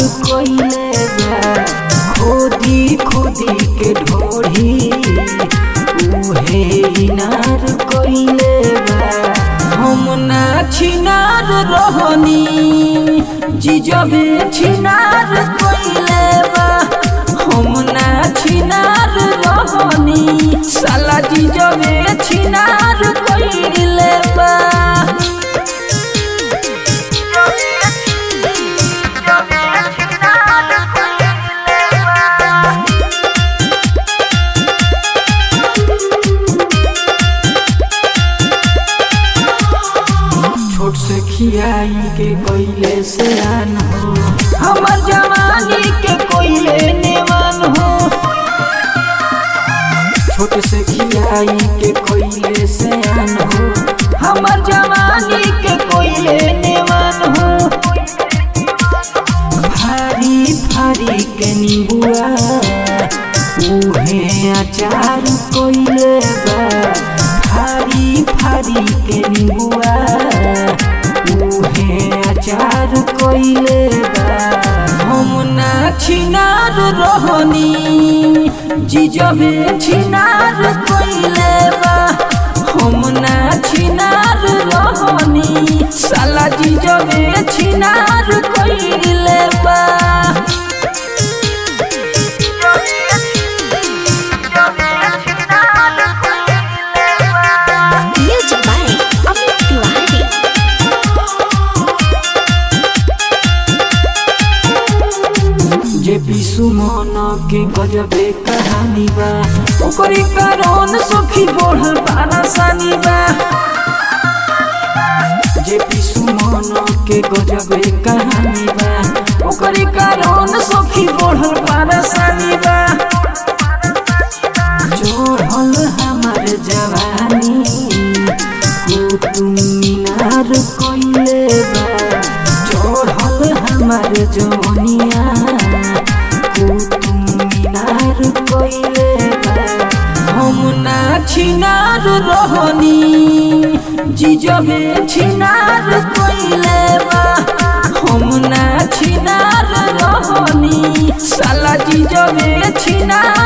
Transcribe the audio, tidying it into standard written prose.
कोइले बा खोदी खोदी के ढोढ़ी उहे इनार कोइले बा। हम ना छिनार रहनी जीजबे छिनार कोइले बा। हम ना छिनार रहनी साला जीजबे छिनार कोइले बा। छोट से खियाई के कोइले से आन हो हमर जवानी के कोइले नेवान हो। छोट से खियाई के कोइले से आन हो हमर जवानी के कोइले नेवान हो। भारी भारी के नीबुआ उहे अचार कोइले बा। भारी भारी के नीबुआ उहे अचार कोइले बा। हम ना छिनार रहनी जीजबे छिनार कोइले बा। हम ना छिनार रहनी साला जीजबे छिनार कोइले बा। जे सुमन के गजबे कहानी बा ओकरे कारण सखी बढ़ल परेशानी बा। जे सुमन के गजबे कहानी बा ओकरे कारण सखी बढ़ल परेशानी बा। चढ़ल हमार जवानी कुतुब मीनार कोइले बा। चढ़ल हमार जवनिया कुतुब मीनार कोइले बा। हम ना छिनार रहनी जीजबे छिनार कोइले बा। हम ना छिनार रहनी साला जीजबे छिनार